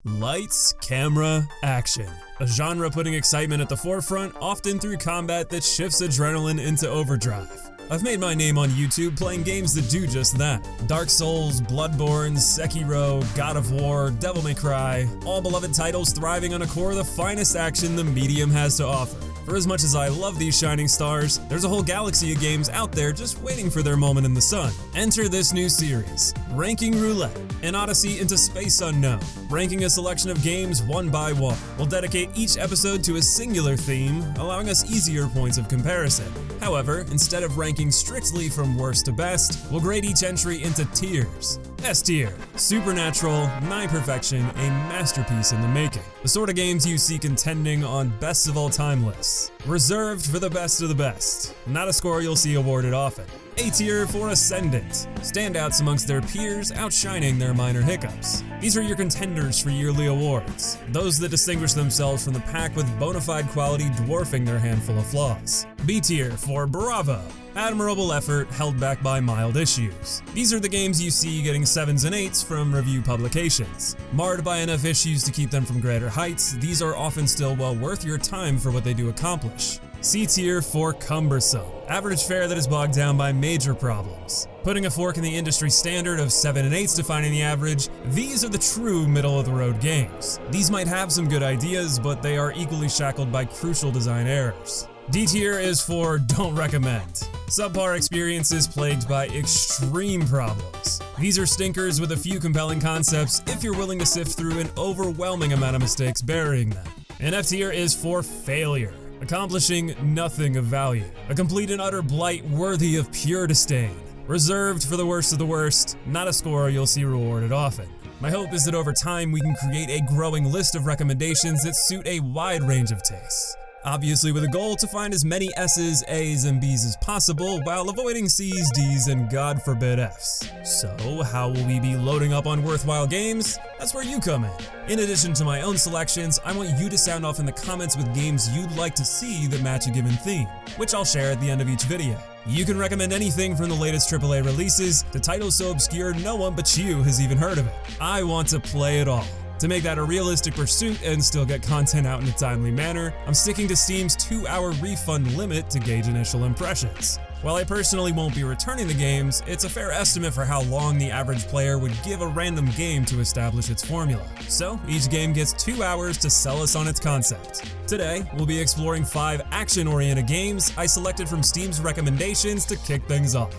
Lights, camera, action. A genre putting excitement at the forefront, often through combat that shifts adrenaline into overdrive. I've made my name on YouTube playing games that do just that. Dark Souls, Bloodborne, Sekiro, God of War, Devil May Cry, all beloved titles thriving on a core of the finest action the medium has to offer. For as much as I love these shining stars, there's a whole galaxy of games out there just waiting for their moment in the sun. Enter this new series, Ranking Roulette, an odyssey into space unknown, ranking a selection of games one by one. We'll dedicate each episode to a singular theme, allowing us easier points of comparison. However, instead of ranking strictly from worst to best, we'll grade each entry into tiers. S tier, supernatural, nigh perfection, a masterpiece in the making. The sort of games you see contending on best of all time lists. Reserved for the best of the best, not a score you'll see awarded often. A tier for ascendant, standouts amongst their peers, outshining their minor hiccups. These are your contenders for yearly awards, those that distinguish themselves from the pack with bonafide quality dwarfing their handful of flaws. B tier for bravo, admirable effort held back by mild issues. These are the games you see getting 7s and 8s from review publications. Marred by enough issues to keep them from greater heights, these are often still well worth your time for what they do accomplish. C tier for cumbersome, average fare that is bogged down by major problems. Putting a fork in the industry standard of 7 and 8s defining the average, these are the true middle-of-the-road games. These might have some good ideas, but they are equally shackled by crucial design errors. D tier is for don't recommend. Subpar experiences plagued by extreme problems. These are stinkers with a few compelling concepts if you're willing to sift through an overwhelming amount of mistakes burying them. And F tier is for failure, accomplishing nothing of value. A complete and utter blight worthy of pure disdain. Reserved for the worst of the worst, not a score you'll see rewarded often. My hope is that over time we can create a growing list of recommendations that suit a wide range of tastes. Obviously with a goal to find as many S's, A's, and B's as possible while avoiding C's, D's, and God forbid F's. So how will we be loading up on worthwhile games? That's where you come in. In addition to my own selections, I want you to sound off in the comments with games you'd like to see that match a given theme, which I'll share at the end of each video. You can recommend anything from the latest AAA releases to titles so obscure no one but you has even heard of it. I want to play it all. To make that a realistic pursuit and still get content out in a timely manner, I'm sticking to Steam's 2-hour refund limit to gauge initial impressions. While I personally won't be returning the games, it's a fair estimate for how long the average player would give a random game to establish its formula. So each game gets 2 hours to sell us on its concept. Today, we'll be exploring 5 action-oriented games I selected from Steam's recommendations to kick things off.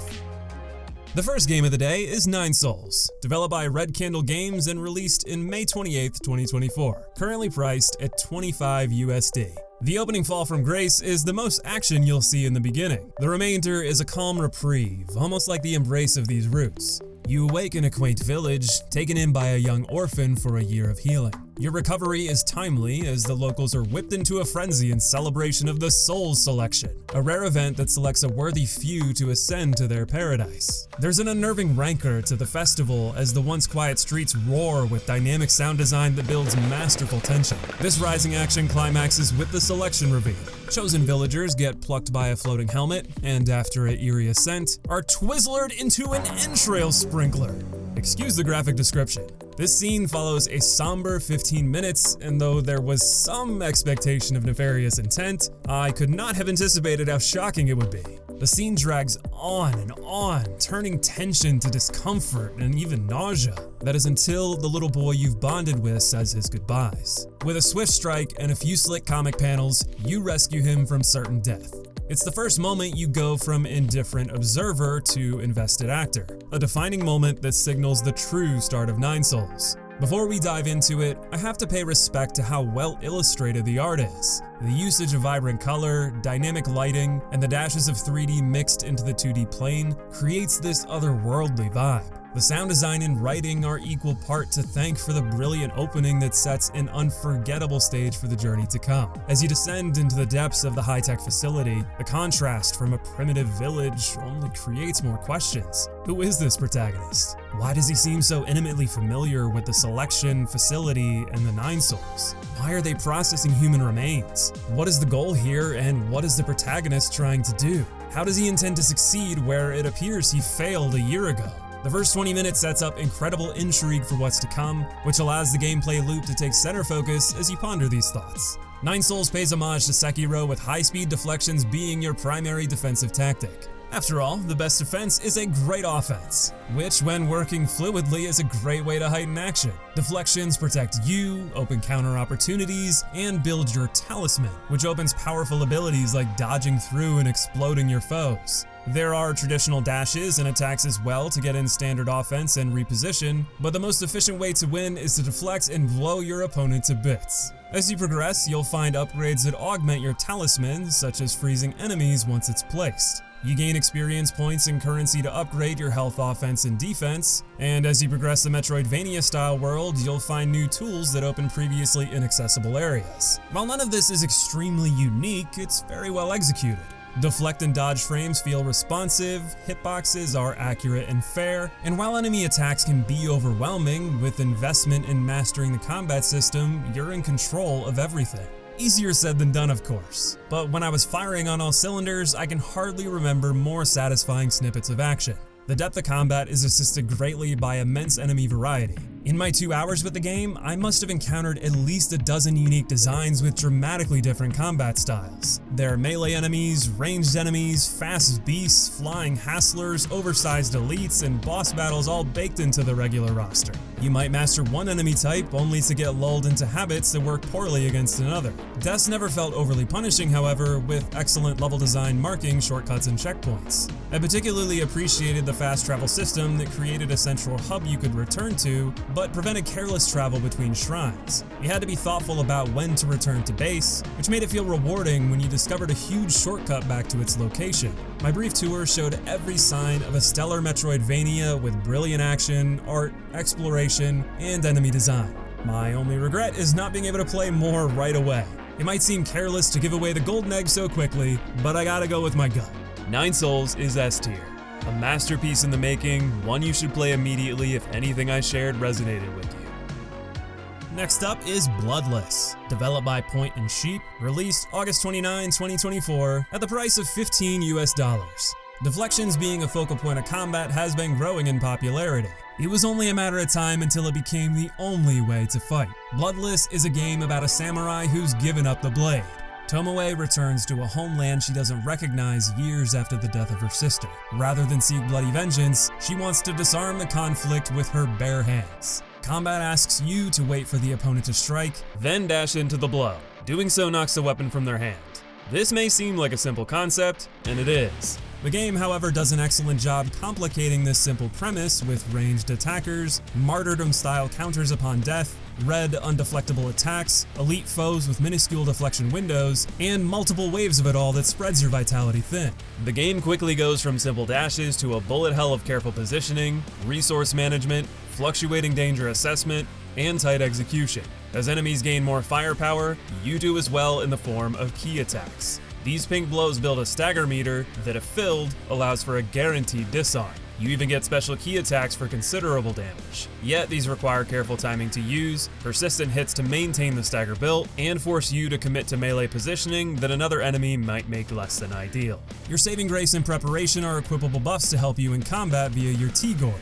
The first game of the day is Nine Souls, developed by Red Candle Games and released in May 28, 2024, currently priced at $25 USD. The opening fall from grace is the most action you'll see in the beginning. The remainder is a calm reprieve, almost like the embrace of these roots. You awake in a quaint village, taken in by a young orphan for a year of healing. Your recovery is timely as the locals are whipped into a frenzy in celebration of the Souls Selection, a rare event that selects a worthy few to ascend to their paradise. There's an unnerving rancor to the festival as the once quiet streets roar with dynamic sound design that builds masterful tension. This rising action climaxes with the selection reveal. Chosen villagers get plucked by a floating helmet, and after an eerie ascent, are twizzlered into an entrail sprinkler. Excuse the graphic description. This scene follows a somber 15 minutes, and though there was some expectation of nefarious intent, I could not have anticipated how shocking it would be. The scene drags on and on, turning tension to discomfort and even nausea. That is until the little boy you've bonded with says his goodbyes. With a swift strike and a few slick comic panels, you rescue him from certain death. It's the first moment you go from indifferent observer to invested actor, a defining moment that signals the true start of Nine Souls. Before we dive into it, I have to pay respect to how well illustrated the art is. The usage of vibrant color, dynamic lighting, and the dashes of 3D mixed into the 2D plane creates this otherworldly vibe. The sound design and writing are equal part to thank for the brilliant opening that sets an unforgettable stage for the journey to come. As you descend into the depths of the high-tech facility, the contrast from a primitive village only creates more questions. Who is this protagonist? Why does he seem so intimately familiar with the selection, facility, and the Nine Souls? Why are they processing human remains? What is the goal here, and what is the protagonist trying to do? How does he intend to succeed where it appears he failed a year ago? The first 20 minutes sets up incredible intrigue for what's to come, which allows the gameplay loop to take center focus as you ponder these thoughts. Nine Souls pays homage to Sekiro with high-speed deflections being your primary defensive tactic. After all, the best defense is a great offense, which when working fluidly is a great way to heighten action. Deflections protect you, open counter opportunities, and build your talisman, which opens powerful abilities like dodging through and exploding your foes. There are traditional dashes and attacks as well to get in standard offense and reposition, but the most efficient way to win is to deflect and blow your opponent to bits. As you progress, you'll find upgrades that augment your talisman, such as freezing enemies once it's placed. You gain experience points and currency to upgrade your health, offense, and defense, and as you progress the Metroidvania-style world, you'll find new tools that open previously inaccessible areas. While none of this is extremely unique, it's very well executed. Deflect and dodge frames feel responsive, hitboxes are accurate and fair, and while enemy attacks can be overwhelming, with investment in mastering the combat system, you're in control of everything. Easier said than done, of course, but when I was firing on all cylinders, I can hardly remember more satisfying snippets of action. The depth of combat is assisted greatly by immense enemy variety. In my 2 hours with the game, I must have encountered at least a dozen unique designs with dramatically different combat styles. There are melee enemies, ranged enemies, fast beasts, flying hasslers, oversized elites, and boss battles all baked into the regular roster. You might master one enemy type only to get lulled into habits that work poorly against another. Deaths never felt overly punishing, however, with excellent level design marking shortcuts and checkpoints. I particularly appreciated the fast travel system that created a central hub you could return to, but prevented careless travel between shrines. You had to be thoughtful about when to return to base, which made it feel rewarding when you discovered a huge shortcut back to its location. My brief tour showed every sign of a stellar Metroidvania with brilliant action, art, exploration, and enemy design. My only regret is not being able to play more right away. It might seem careless to give away the golden egg so quickly, but I gotta go with my gut. Nine Souls is S tier. A masterpiece in the making, one you should play immediately if anything I shared resonated with you. Next up is Bloodless, developed by Point and Sheep, released August 29, 2024, at the price of $15 US. Deflections being a focal point of combat has been growing in popularity. It was only a matter of time until it became the only way to fight. Bloodless is a game about a samurai who's given up the blade. Tomoe returns to a homeland she doesn't recognize years after the death of her sister. Rather than seek bloody vengeance, she wants to disarm the conflict with her bare hands. Combat asks you to wait for the opponent to strike, then dash into the blow. Doing so knocks the weapon from their hand. This may seem like a simple concept, and it is. The game, however, does an excellent job complicating this simple premise with ranged attackers, martyrdom-style counters upon death, red undeflectable attacks, elite foes with minuscule deflection windows, and multiple waves of it all that spreads your vitality thin. The game quickly goes from simple dashes to a bullet hell of careful positioning, resource management, fluctuating danger assessment, and tight execution. As enemies gain more firepower, you do as well in the form of key attacks. These pink blows build a stagger meter that, if filled, allows for a guaranteed disarm. You even get special key attacks for considerable damage. Yet these require careful timing to use, persistent hits to maintain the stagger built, and force you to commit to melee positioning that another enemy might make less than ideal. Your saving grace and preparation are equipable buffs to help you in combat via your T-Gourd.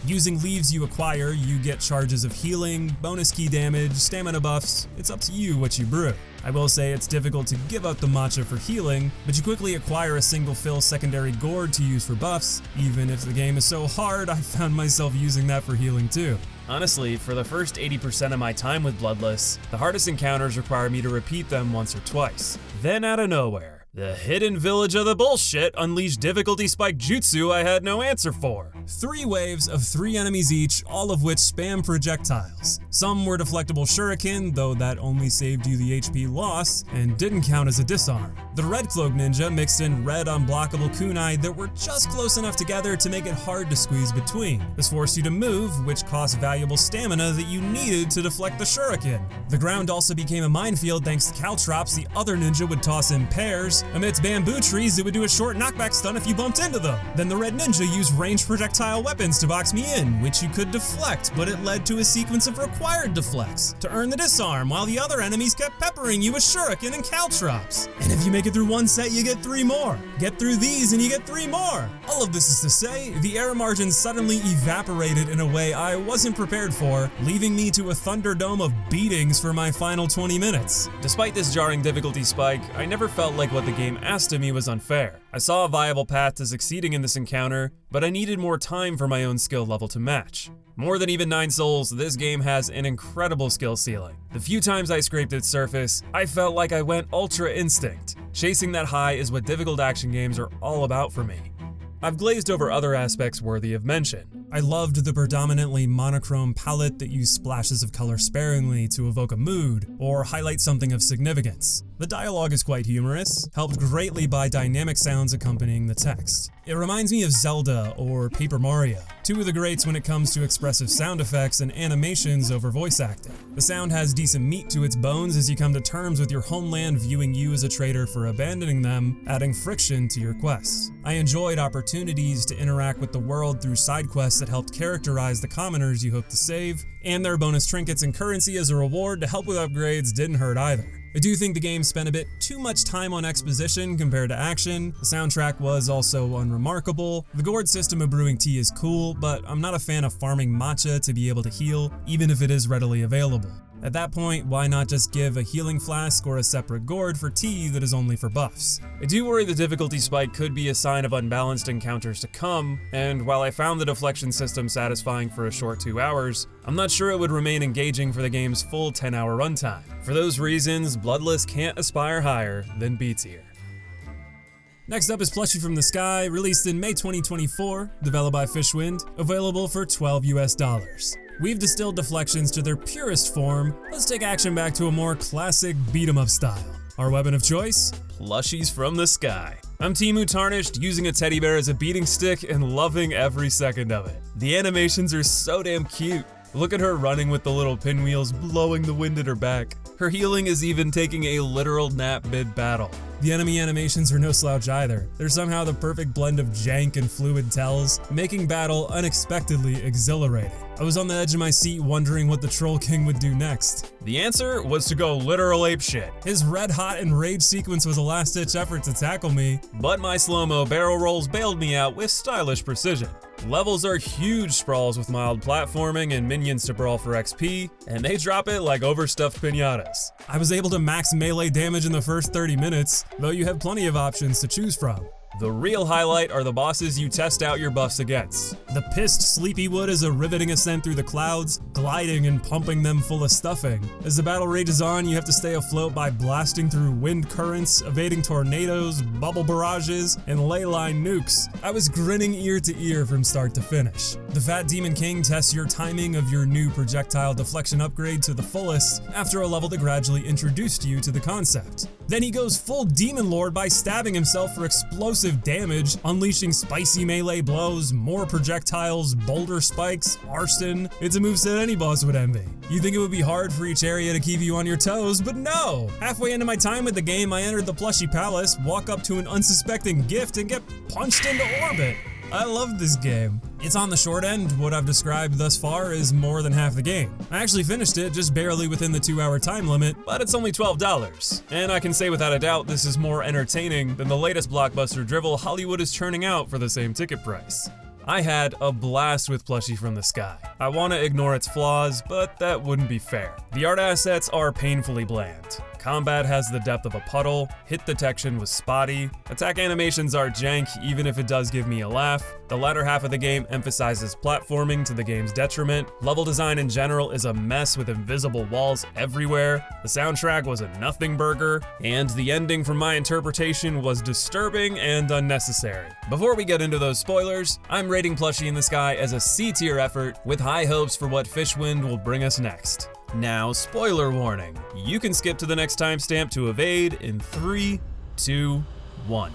Using leaves you acquire, you get charges of healing, bonus key damage, stamina buffs. It's up to you what you brew. I will say it's difficult to give up the matcha for healing, but you quickly acquire a single fill secondary gourd to use for buffs. Even if the game is so hard, I found myself using that for healing too. Honestly, for the first 80% of my time with Bloodless, the hardest encounters require me to repeat them once or twice. Then out of nowhere, the hidden village of the bullshit unleashed difficulty spike jutsu I had no answer for. 3 waves of 3 enemies each, all of which spam projectiles. Some were deflectable shuriken, though that only saved you the HP loss and didn't count as a disarm. The red cloak ninja mixed in red unblockable kunai that were just close enough together to make it hard to squeeze between. This forced you to move, which cost valuable stamina that you needed to deflect the shuriken. The ground also became a minefield thanks to caltrops the other ninja would toss in pairs. Amidst bamboo trees, it would do a short knockback stun if you bumped into them. Then the red ninja used ranged projectiles projectile weapons to box me in, which you could deflect, but it led to a sequence of required deflects to earn the disarm, while the other enemies kept peppering you with shuriken and caltrops. And if you make it through one set, you get 3 more. Get through these and you get 3 more. All of this is to say, the error margin suddenly evaporated in a way I wasn't prepared for, leaving me to a thunderdome of beatings for my final 20 minutes. Despite this jarring difficulty spike, I never felt like what the game asked of me was unfair. I saw a viable path to succeeding in this encounter, but I needed more time for my own skill level to match. More than even 9 souls, this game has an incredible skill ceiling. The few times I scraped its surface, I felt like I went Ultra Instinct. Chasing that high is what difficult action games are all about for me. I've glazed over other aspects worthy of mention. I loved the predominantly monochrome palette that used splashes of color sparingly to evoke a mood or highlight something of significance. The dialogue is quite humorous, helped greatly by dynamic sounds accompanying the text. It reminds me of Zelda or Paper Mario, 2 of the greats when it comes to expressive sound effects and animations over voice acting. The sound has decent meat to its bones as you come to terms with your homeland viewing you as a traitor for abandoning them, adding friction to your quests. I enjoyed opportunities to interact with the world through side quests that helped characterize the commoners you hope to save, and their bonus trinkets and currency as a reward to help with upgrades didn't hurt either. I do think the game spent a bit too much time on exposition compared to action. The soundtrack was also unremarkable. The gourd system of brewing tea is cool, but I'm not a fan of farming matcha to be able to heal, even if it is readily available. At that point, why not just give a healing flask or a separate gourd for tea that is only for buffs? I do worry the difficulty spike could be a sign of unbalanced encounters to come, and while I found the deflection system satisfying for a short 2 hours, I'm not sure it would remain engaging for the game's full 10-hour runtime. For those reasons, Bloodless can't aspire higher than B tier. Next up is Plushie from the Sky, released in May 2024, developed by Fishwind, available for $12 US. We've distilled deflections to their purest form. Let's take action back to a more classic beat-em-up style. Our weapon of choice? Plushies from the Sky. I'm Timu Tarnished, using a teddy bear as a beating stick and loving every second of it. The animations are so damn cute. Look at her running with the little pinwheels blowing the wind at her back. Her healing is even taking a literal nap mid-battle. The enemy animations are no slouch either. They're somehow the perfect blend of jank and fluid tells, making battle unexpectedly exhilarating. I was on the edge of my seat wondering what the Troll King would do next. The answer was to go literal apeshit. His red hot and rage sequence was a last-ditch effort to tackle me, but my slow-mo barrel rolls bailed me out with stylish precision. Levels are huge sprawls with mild platforming and minions to brawl for XP, and they drop it like overstuffed piñatas. I was able to max melee damage in the first 30 minutes, though you have plenty of options to choose from. The real highlight are the bosses you test out your buffs against. The pissed Sleepywood is a riveting ascent through the clouds, gliding and pumping them full of stuffing. As the battle rages on, you have to stay afloat by blasting through wind currents, evading tornadoes, bubble barrages, and leyline nukes. I was grinning ear to ear from start to finish. The Fat Demon King tests your timing of your new projectile deflection upgrade to the fullest after a level that gradually introduced you to the concept. Then he goes full Demon Lord by stabbing himself for explosive damage, unleashing spicy melee blows, more projectiles, boulder spikes, arson. It's a moveset any boss would envy. You'd think it would be hard for each area to keep you on your toes, but no! Halfway into my time with the game, I entered the Plushie Palace, walk up to an unsuspecting gift, and get punched into orbit. I love this game. It's on the short end. What I've described thus far is more than half the game. I actually finished it just barely within the 2-hour time limit, but it's only $12. And I can say without a doubt this is more entertaining than the latest blockbuster drivel Hollywood is churning out for the same ticket price. I had a blast with Plushie from the Sky. I want to ignore its flaws, but that wouldn't be fair. The art assets are painfully bland. Combat has the depth of a puddle, hit detection was spotty, attack animations are jank even if it does give me a laugh, the latter half of the game emphasizes platforming to the game's detriment, level design in general is a mess with invisible walls everywhere, the soundtrack was a nothing burger, and the ending from my interpretation was disturbing and unnecessary. Before we get into those spoilers, I'm rating Plushie in the Sky as a C tier effort with high hopes for what Fishwind will bring us next. Now, spoiler warning. You can skip to the next timestamp to evade in 3, 2, 1.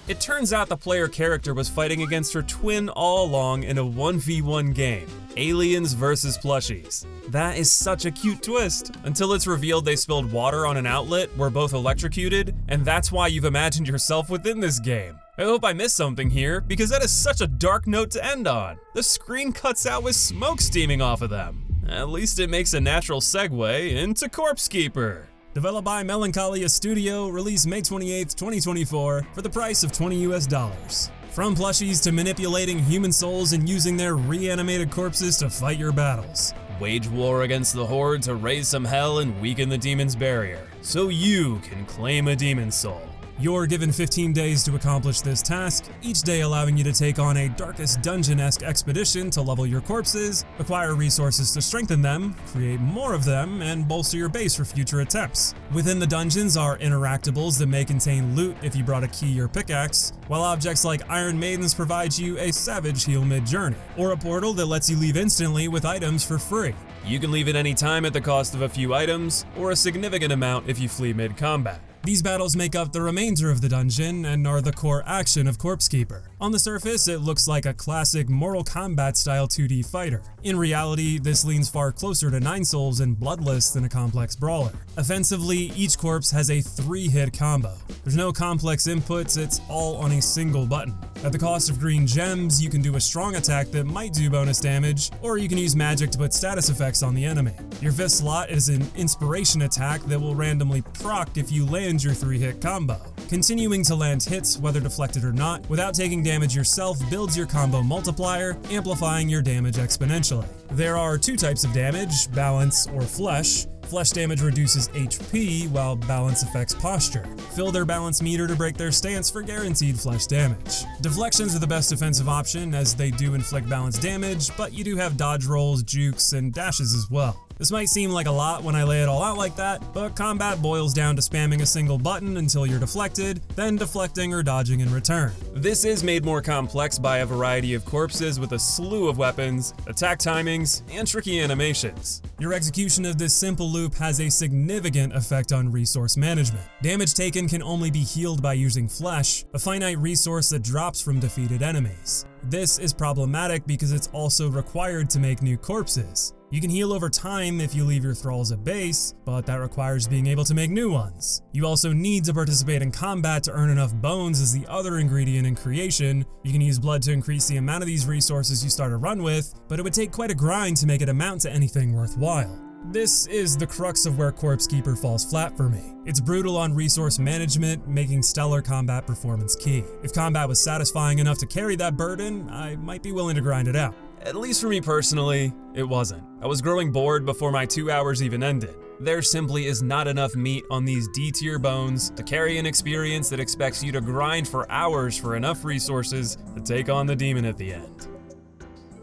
It turns out the player character was fighting against her twin all along in a 1v1 game. Aliens versus plushies. That is such a cute twist. Until it's revealed they spilled water on an outlet, were both electrocuted, and that's why you've imagined yourself within this game. I hope I missed something here, because that is such a dark note to end on. The screen cuts out with smoke steaming off of them. At least it makes a natural segue into Corpse Keeper. Developed by Melancholia Studio, released May 28, 2024, for the price of $20 US. From plushies to manipulating human souls and using their reanimated corpses to fight your battles. Wage war against the Horde to raise some hell and weaken the demon's barrier, so you can claim a demon soul. You're given 15 days to accomplish this task, each day allowing you to take on a Darkest Dungeon-esque expedition to level your corpses, acquire resources to strengthen them, create more of them, and bolster your base for future attempts. Within the dungeons are interactables that may contain loot if you brought a key or pickaxe, while objects like Iron Maidens provide you a savage heal mid-journey, or a portal that lets you leave instantly with items for free. You can leave at any time at the cost of a few items, or a significant amount if you flee mid-combat. These battles make up the remainder of the dungeon and are the core action of Corpse Keeper. On the surface, it looks like a classic Mortal Kombat style 2D fighter. In reality, this leans far closer to Nine Souls and Bloodless than a complex brawler. Offensively, each corpse has a 3-hit combo. There's no complex inputs, it's all on a single button. At the cost of green gems, you can do a strong attack that might do bonus damage, or you can use magic to put status effects on the enemy. Your 5th slot is an inspiration attack that will randomly proc if you land your 3-hit combo. Continuing to land hits, whether deflected or not, without taking damage yourself builds your combo multiplier, amplifying your damage exponentially. There are 2 types of damage, balance or flesh. Flesh damage reduces HP, while balance affects posture. Fill their balance meter to break their stance for guaranteed flesh damage. Deflections are the best defensive option, as they do inflict balance damage, but you do have dodge rolls, jukes, and dashes as well. This might seem like a lot when I lay it all out like that, but combat boils down to spamming a single button until you're deflected, then deflecting or dodging in return. This is made more complex by a variety of corpses with a slew of weapons, attack timings, and tricky animations. Your execution of this simple loop has a significant effect on resource management. Damage taken can only be healed by using flesh, a finite resource that drops from defeated enemies. This is problematic because it's also required to make new corpses. You can heal over time if you leave your thralls at base, but that requires being able to make new ones. You also need to participate in combat to earn enough bones as the other ingredient in creation. You can use blood to increase the amount of these resources you start a run with, but it would take quite a grind to make it amount to anything worthwhile. This is the crux of where Corpse Keeper falls flat for me. It's brutal on resource management, making stellar combat performance key. If combat was satisfying enough to carry that burden, I might be willing to grind it out. At least for me personally, it wasn't. I was growing bored before my 2 hours even ended. There simply is not enough meat on these D-tier bones to carry an experience that expects you to grind for hours for enough resources to take on the demon at the end.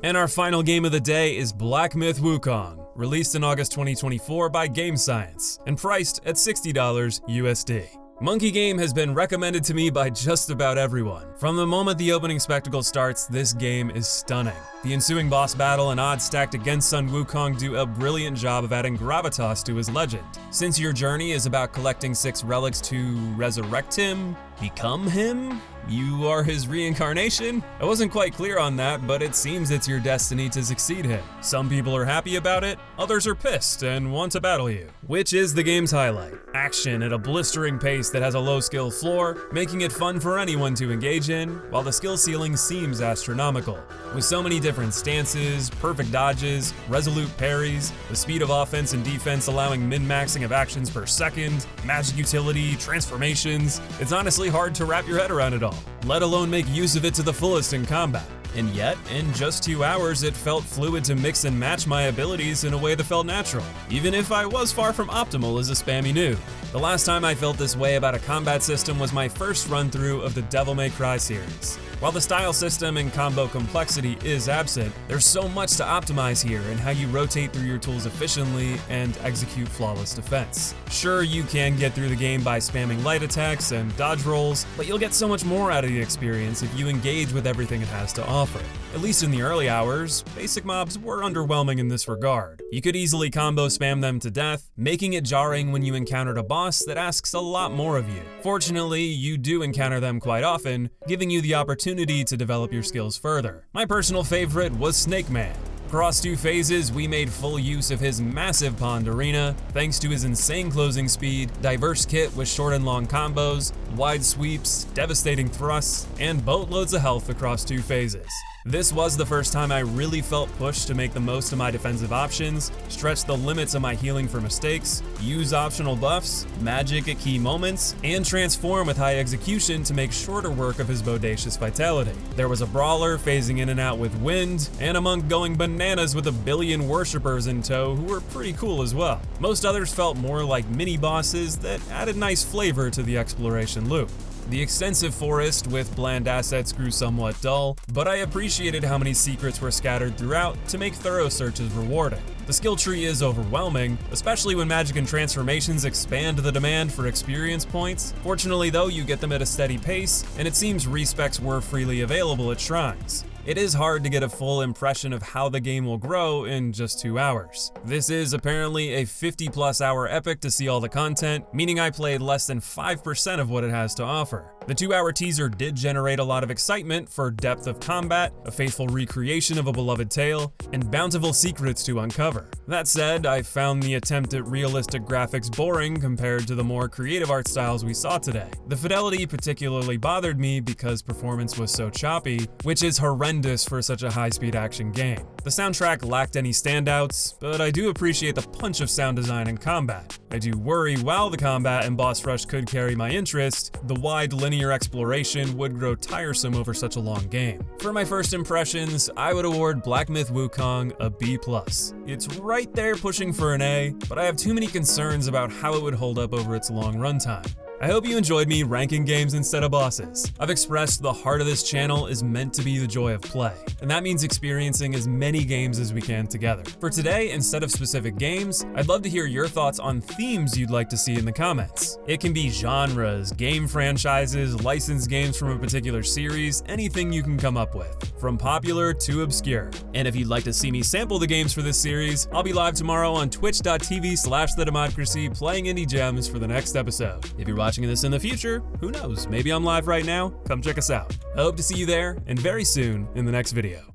And our final game of the day is Black Myth Wukong, released in August 2024 by Game Science, and priced at $60 USD. Monkey Game has been recommended to me by just about everyone. From the moment the opening spectacle starts, this game is stunning. The ensuing boss battle and odds stacked against Sun Wukong do a brilliant job of adding gravitas to his legend. Since your journey is about collecting 6 relics to resurrect him, become him? You are his reincarnation? I wasn't quite clear on that, but it seems it's your destiny to succeed him. Some people are happy about it, others are pissed and want to battle you. Which is the game's highlight. Action at a blistering pace that has a low skill floor, making it fun for anyone to engage in, while the skill ceiling seems astronomical. With so many different stances, perfect dodges, resolute parries, the speed of offense and defense allowing min-maxing of actions per second, magic utility, transformations, it's honestly hard to wrap your head around it all, let alone make use of it to the fullest in combat. And yet, in just 2 hours, it felt fluid to mix and match my abilities in a way that felt natural, even if I was far from optimal as a spammy noob. The last time I felt this way about a combat system was my first run-through of the Devil May Cry series. While the style system and combo complexity is absent, there's so much to optimize here in how you rotate through your tools efficiently and execute flawless defense. Sure, you can get through the game by spamming light attacks and dodge rolls, but you'll get so much more out of the experience if you engage with everything it has to offer. At least in the early hours, basic mobs were underwhelming in this regard. You could easily combo spam them to death, making it jarring when you encountered a boss that asks a lot more of you. Fortunately, you do encounter them quite often, giving you the opportunity to develop your skills further. My personal favorite was Snake Man. Across 2 phases, we made full use of his massive pond arena, thanks to his insane closing speed, diverse kit with short and long combos, wide sweeps, devastating thrusts, and boatloads of health across 2 phases. This was the first time I really felt pushed to make the most of my defensive options, stretch the limits of my healing for mistakes, use optional buffs, magic at key moments, and transform with high execution to make shorter work of his bodacious vitality. There was a brawler phasing in and out with wind, and a monk going bananas with a billion worshippers in tow who were pretty cool as well. Most others felt more like mini-bosses that added nice flavor to the exploration loop. The extensive forest with bland assets grew somewhat dull, but I appreciated how many secrets were scattered throughout to make thorough searches rewarding. The skill tree is overwhelming, especially when magic and transformations expand the demand for experience points. Fortunately though, you get them at a steady pace, and it seems respecs were freely available at shrines. It is hard to get a full impression of how the game will grow in just 2 hours. This is apparently a 50+ hour epic to see all the content, meaning I played less than 5% of what it has to offer. The 2-hour teaser did generate a lot of excitement for depth of combat, a faithful recreation of a beloved tale, and bountiful secrets to uncover. That said, I found the attempt at realistic graphics boring compared to the more creative art styles we saw today. The fidelity particularly bothered me because performance was so choppy, which is horrendous for such a high-speed action game. The soundtrack lacked any standouts, but I do appreciate the punch of sound design and combat. I do worry while the combat and boss rush could carry my interest, the wide linear exploration would grow tiresome over such a long game. For my first impressions, I would award Black Myth Wukong a B+. It's right there pushing for an A, but I have too many concerns about how it would hold up over its long runtime. I hope you enjoyed me ranking games instead of bosses. I've expressed the heart of this channel is meant to be the joy of play, and that means experiencing as many games as we can together. For today, instead of specific games, I'd love to hear your thoughts on themes you'd like to see in the comments. It can be genres, game franchises, licensed games from a particular series, anything you can come up with, from popular to obscure. And if you'd like to see me sample the games for this series, I'll be live tomorrow on twitch.tv/theDeModcracy playing indie gems for the next episode. If you're watching this in the future, who knows, maybe I'm live right now, come check us out. I hope to see you there, and very soon in the next video.